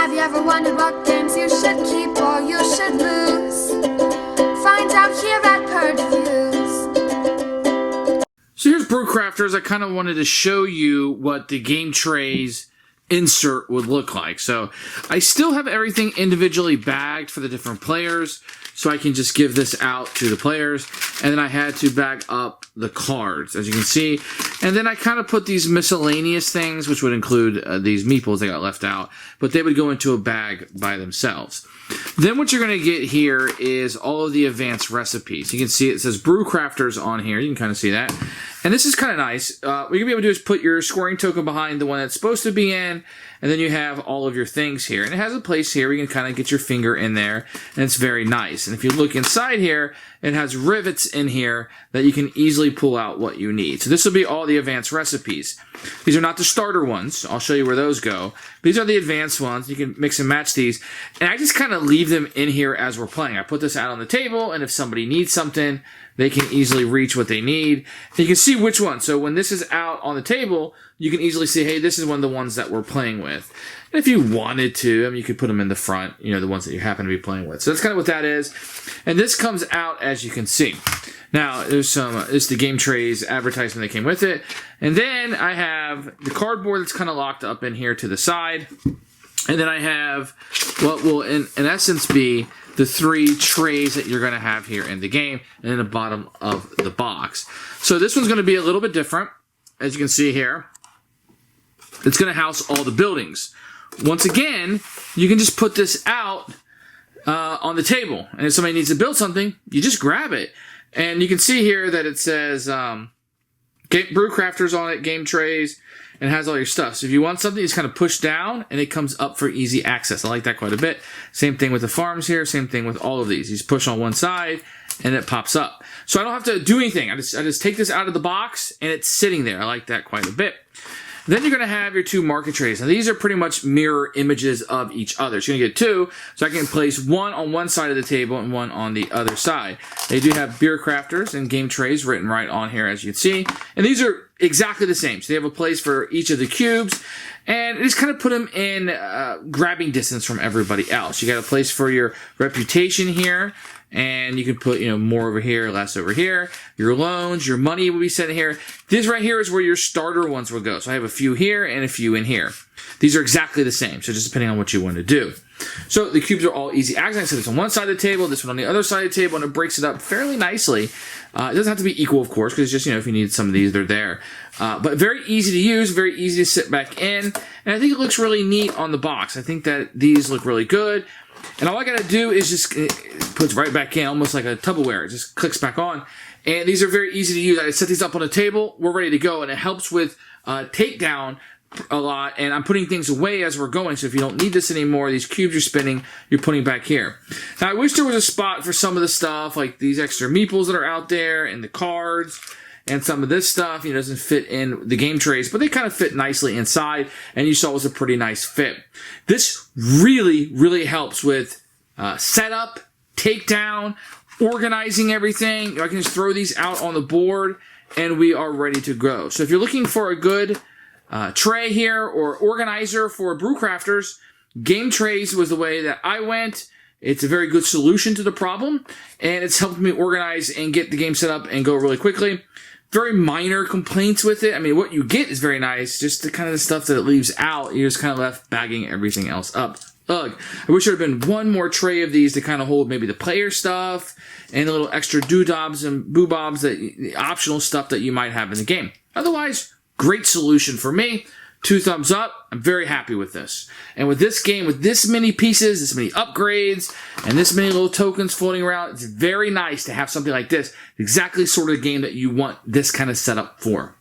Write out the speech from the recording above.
Have you ever wondered what games you should keep or you should lose? Find out here at Purge Reviews. So here's Brew Crafters. I kind of wanted to show you what the Game Trayz insert would look like. So I still have everything individually bagged for the different players, so I can just give this out to the players. And then I had to bag up the cards, as you can see. And then I kind of put these miscellaneous things, which would include these meeples that got left out, but they would go into a bag by themselves. Then what you're going to get here is all of the advanced recipes. You can see it says Brew Crafters on here. You can kind of see that. And this is kind of nice. What you're going to be able to do is put your scoring token behind the one that's supposed to be in, and then you have all of your things here. And it has a place here where you can kind of get your finger in there, and it's very nice. And if you look inside here, it has rivets in here that you can easily pull out what you need. So this will be all the advanced recipes. These are not the starter ones. I'll show you where those go. These are the advanced ones. You can mix and match these. And I just kind of leave them in here as we're playing. I put this out on the table, and if somebody needs something, they can easily reach what they need. And you can see which one. So when this is out on the table, you can easily see, hey, this is one of the ones that we're playing with. And if you wanted to, I mean, you could put them in the front, you know, the ones that you happen to be playing with. So that's kind of what that is. And this comes out, as you can see. Now, there's some, it's the Game Trayz advertisement that came with it. And then I have the cardboard that's kind of locked up in here to the side. And then I have what will, in essence, be the 3 trays that you're going to have here in the game and in the bottom of the box. So this one's going to be a little bit different, as you can see here. It's going to house all the buildings. Once again, you can just put this out on the table. And if somebody needs to build something, you just grab it. And you can see here that it says Brew Crafters on it, Game Trayz, and it has all your stuff. So if you want something, you just kind of push down, and it comes up for easy access. I like that quite a bit. Same thing with the farms here. Same thing with all of these. You just push on one side, and it pops up. So I don't have to do anything. I just take this out of the box, and it's sitting there. I like that quite a bit. Then you're going to have your 2 market trays. Now, these are pretty much mirror images of each other. So you're going to get 2, so I can place one on one side of the table and one on the other side. They do have Beer Crafters and Game Trayz written right on here, as you can see. And these are exactly the same. So they have a place for each of the cubes, and just kind of put them in grabbing distance from everybody else. You got a place for your reputation here, and you can put, you know, more over here, less over here. Your loans, your money will be set in here. This right here is where your starter ones will go. So I have a few here and a few in here. These are exactly the same, so just depending on what you want to do. So the cubes are all easy access. So it's on one side of the table, this one on the other side of the table, and it breaks it up fairly nicely. It doesn't have to be equal, of course, because it's just, you know, if you need some of these, they're there. But very easy to use, very easy to sit back in. And I think it looks really neat on the box. I think that these look really good. And all I got to do is just put it right back in, almost like a Tupperware. It just clicks back on. And these are very easy to use. I set these up on the table. We're ready to go. And it helps with takedown a lot. And I'm putting things away as we're going. So if you don't need this anymore, these cubes you're spinning, you're putting back here. Now, I wish there was a spot for some of the stuff, like these extra meeples that are out there and the cards. And some of this stuff, you know, doesn't fit in the Game Trayz, but they kind of fit nicely inside, and you saw it was a pretty nice fit. This really, really helps with setup, takedown, organizing everything. I can just throw these out on the board, and we are ready to go. So if you're looking for a good tray here or organizer for Brew Crafters, Game Trayz was the way that I went. It's a very good solution to the problem, and it's helped me organize and get the game set up and go really quickly. Very minor complaints with it. I mean, what you get is very nice. Just the kind of the stuff that it leaves out, you're just kind of left bagging everything else up. Ugh. I wish there had been one more tray of these to kind of hold maybe the player stuff and the little extra doodobs and boobobs, the optional stuff that you might have in the game. Otherwise, great solution for me. 2 thumbs up. I'm very happy with this. And with this game, with this many pieces, this many upgrades, and this many little tokens floating around, it's very nice to have something like this. Exactly the sort of game that you want this kind of setup for.